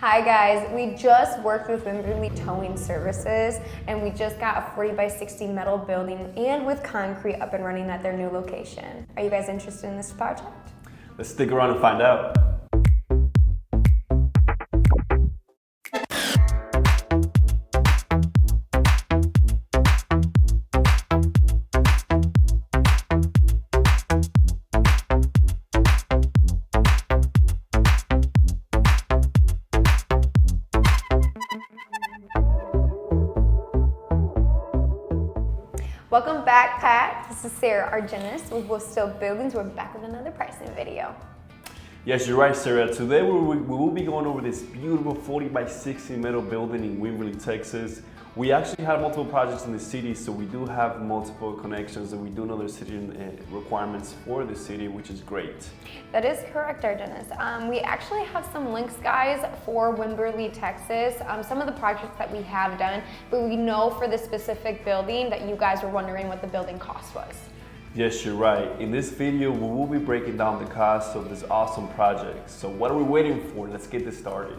Hi guys, we just worked with Wimberley Towing Services and we just got a 40 by 60 metal building and with concrete up and running at their new location. Are you guys interested in this project? Let's stick around and find out. Welcome back, Pat. This is Sarah, our dentist with WolfSteel Buildings. We're back with another pricing video. Yes, you're right, Sarah. Today we will be going over this beautiful 40 by 60 metal building in Wimberley, Texas. We actually have multiple projects in the city, so we do have multiple connections and we do know the city requirements for the city, which is great. That is correct, our dentist. We actually have some links, guys, for Wimberley, Texas. Some of the projects that we have done, but we know for the specific building that you guys were wondering what the building cost was. Yes, you're right. In this video, we will be breaking down the cost of this awesome project. So what are we waiting for? Let's get this started.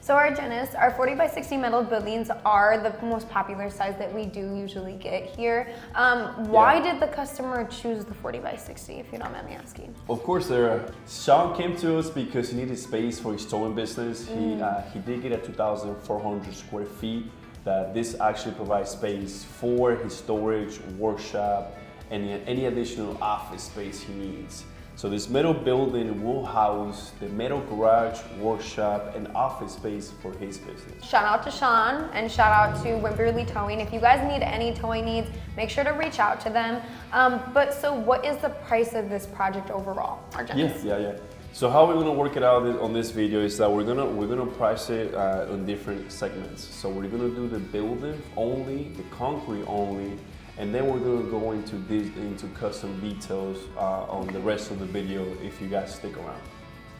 So our dentist, our 40 by 60 metal buildings are the most popular size that we do usually get here. Why did the customer choose the 40 by 60, if you don't mind me asking? Of course, Sarah. Sean came to us because he needed space for his towing business. He did get a 2,400 square feet. That this actually provides space for his storage, workshop, and any additional office space he needs. So this metal building will house the metal garage, workshop, and office space for his business. Shout out to Sean and shout out to Wimberley Towing. If you guys need any towing needs, make sure to reach out to them. So what is the price of this project overall, our dentist? Yeah. So how we're gonna work it out on this video is that we're gonna price it on different segments. So we're gonna do the building only, the concrete only, and then we're going to go into custom details on the rest of the video if you guys stick around.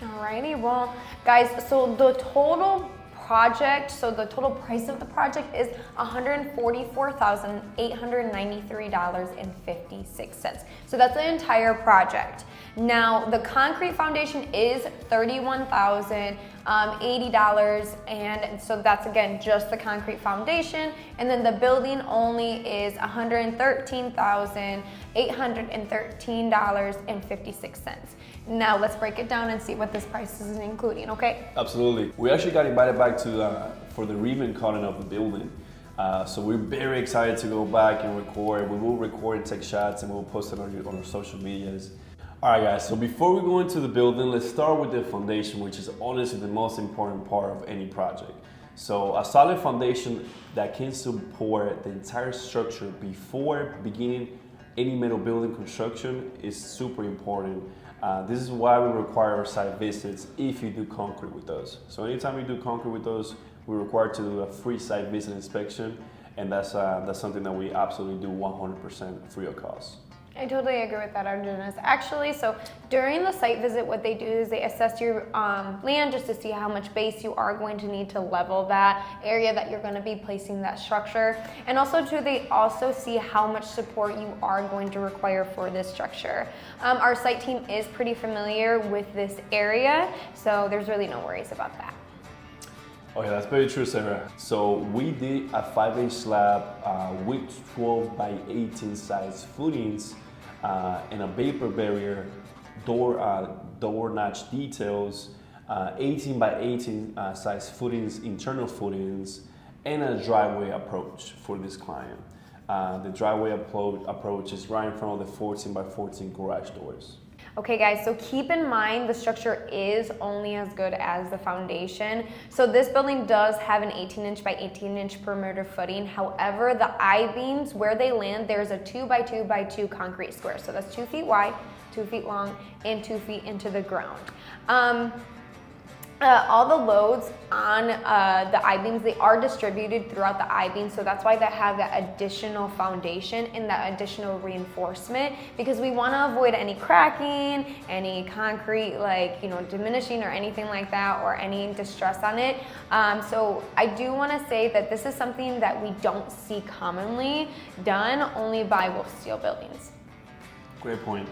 Alrighty, well guys, so the total project, so the total price of the project is $144,893.56. So that's the entire project. Now the concrete foundation is $31,080, and so that's again just the concrete foundation, and then the building only is $113,813.56. Now let's break it down and see what this price is including, okay? Absolutely. We actually got invited back to for the ribbon cutting of the building. So we're very excited to go back and record. We will record and take shots and we'll post it on our social medias. All right, guys, so before we go into the building, let's start with the foundation, which is honestly the most important part of any project. So a solid foundation that can support the entire structure before beginning any metal building construction is super important. This is why we require site visits if you do concrete with us. So anytime you do concrete with us, we're required to do a free site visit inspection, and that's something that we absolutely do 100% free of cost. I totally agree with that, our dentist. Actually, so during the site visit, what they do is they assess your land just to see how much base you are going to need to level that area that you're going to be placing that structure. And also too, they also see how much support you are going to require for this structure. Our site team is pretty familiar with this area, so there's really no worries about that. Okay, that's very true, Sarah. So we did a 5-inch slab with 12 by 18 size footings and a vapor barrier, door notch details, 18 by 18 size footings, internal footings, and a driveway approach for this client. The driveway approach is right in front of the 14 by 14 garage doors. Okay guys, so keep in mind the structure is only as good as the foundation. So this building does have an 18-inch by 18-inch perimeter footing. However, the I-beams, where they land, there's a 2 by 2 by 2 concrete square. So that's 2 feet wide, 2 feet long, and 2 feet into the ground. All the loads on the I-beams, they are distributed throughout the I-beam, so that's why they have that additional foundation and that additional reinforcement, because we want to avoid any cracking, any concrete diminishing or anything like that, or any distress on it. So I do want to say that this is something that we don't see commonly done, only by WolfSteel Buildings. Great point.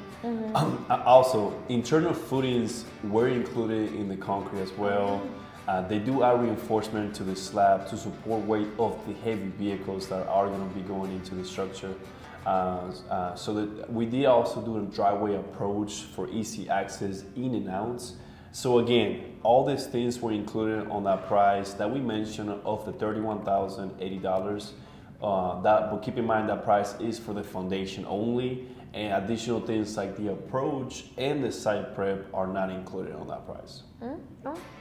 Also, internal footings were included in the concrete as well. They do add reinforcement to the slab to support weight of the heavy vehicles that are going to be going into the structure. So that we did also do a driveway approach for easy access in and out. So again, all these things were included on that price that we mentioned of the $31,080. But keep in mind that price is for the foundation only, and additional things like the approach and the site prep are not included on that price. Oh,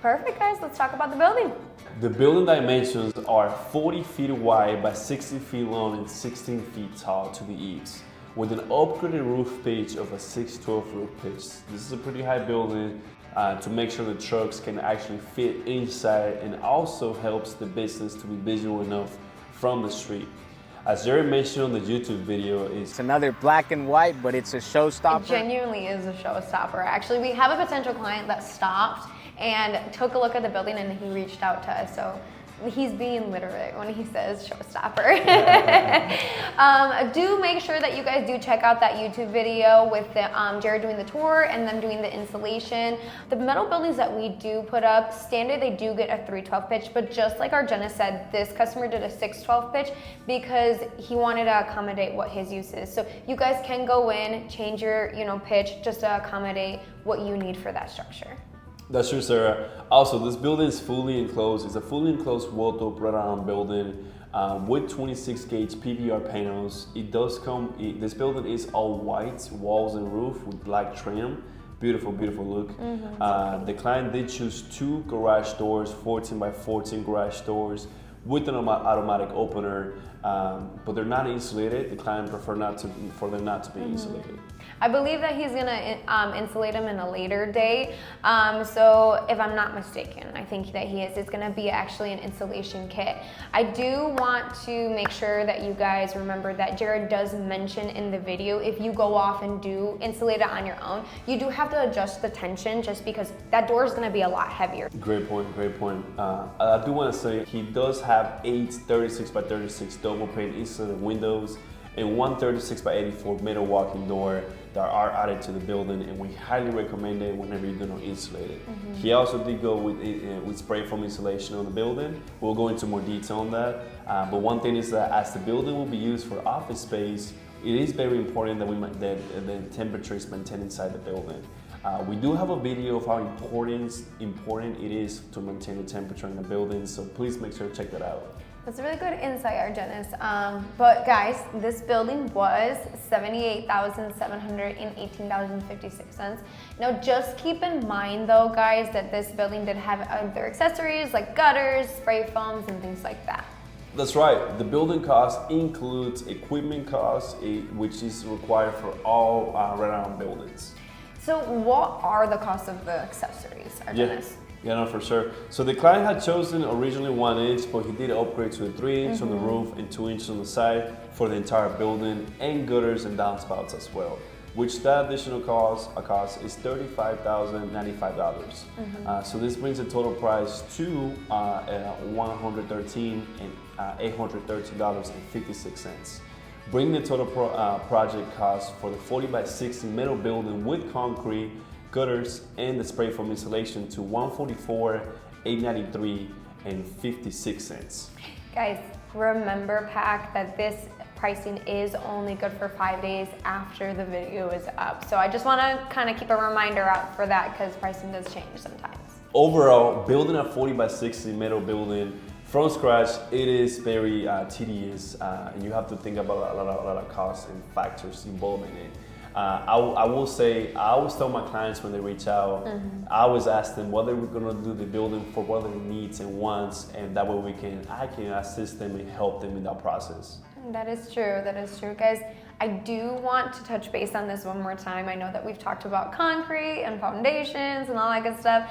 perfect, guys. Let's talk about the building. The building dimensions are 40 feet wide by 60 feet long and 16 feet tall to the eaves, with an upgraded roof pitch of a 612 roof pitch. This is a pretty high building to make sure the trucks can actually fit inside, and also helps the business to be visual enough from the street. As Jared mentioned on the YouTube video, It's another black and white, but it's a showstopper. It genuinely is a showstopper. Actually, we have a potential client that stopped and took a look at the building, and he reached out to us. So he's being literate when he says showstopper. Do make sure that you guys do check out that YouTube video with Jared doing the tour and them doing the installation. The metal buildings that we do put up, standard, they do get a 312 pitch, but just like our Jenna said, this customer did a 612 pitch because he wanted to accommodate what his use is. So you guys can go in, change your pitch just to accommodate what you need for that structure. That's true, Sarah. Also, this building is fully enclosed. It's a fully enclosed wall-top wraparound building with 26 gauge PVR panels. This building is all white walls and roof with black trim. Beautiful, beautiful look. The client did choose 2 garage doors, 14 by 14 garage doors with an automatic opener, but they're not insulated. The client prefer for them not to be insulated. I believe that he's gonna insulate them in a later day. So if I'm not mistaken, I think that he is. It's gonna be actually an insulation kit. I do want to make sure that you guys remember that Jared does mention in the video, if you go off and do insulate it on your own, you do have to adjust the tension just because that door is gonna be a lot heavier. Great point, great point. I do wanna say he does have 8 36 by 36 double pane insulated windows and 1 36 by 84 metal walking door that are added to the building, and we highly recommend it whenever you're gonna insulate it. He also did go with spray foam insulation on the building. We'll go into more detail on that. But one thing is that as the building will be used for office space, it is very important that the temperature is maintained inside the building. We do have a video of how important it is to maintain the temperature in the building, so please make sure to check that out. That's a really good insight, Argenis. But guys, this building was $78,718.56. Now just keep in mind though, guys, that this building did have other accessories like gutters, spray foams, and things like that. That's right. The building cost includes equipment costs, which is required for all wraparound buildings. So what are the costs of the accessories, Argenis? Yeah, no, for sure. So the client had chosen originally 1 inch, but he did upgrade to a 3 inch on the roof and 2 inches on the side for the entire building, and gutters and downspouts as well. Which that additional cost is $35,095. So this brings the total price to $113,813.56. Bring the total project cost for the 40 by 60 metal building with concrete, gutters, and the spray foam insulation to $144,893.56. Guys, remember, Pack, that this pricing is only good for 5 days after the video is up. So I just want to kind of keep a reminder out for that because pricing does change sometimes. Overall, Building a 40 by 60 metal building from scratch, it is very tedious, and you have to think about a lot of costs and factors involved in it. I will say, I always tell my clients when they reach out, I always ask them what they're gonna do the building for, what their needs and wants, and that way I can assist them and help them in that process. That is true, guys. I do want to touch base on this one more time. I know that we've talked about concrete and foundations and all that good stuff.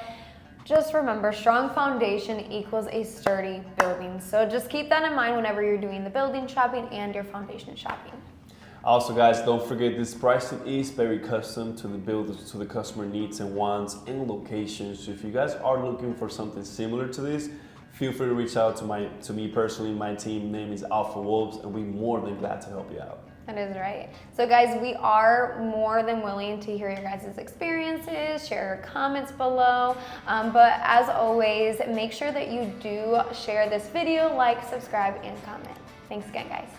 Just remember, strong foundation equals a sturdy building. So just keep that in mind whenever you're doing the building shopping and your foundation shopping. Also, guys, don't forget this pricing is very custom to the builders, to the customer needs and wants and locations. So if you guys are looking for something similar to this, feel free to reach out to me personally. My team name is Alpha Wolves, and we're more than glad to help you out. That is right. So guys, we are more than willing to hear your guys' experiences, share your comments below. But as always, make sure that you do share this video, like, subscribe, and comment. Thanks again, guys.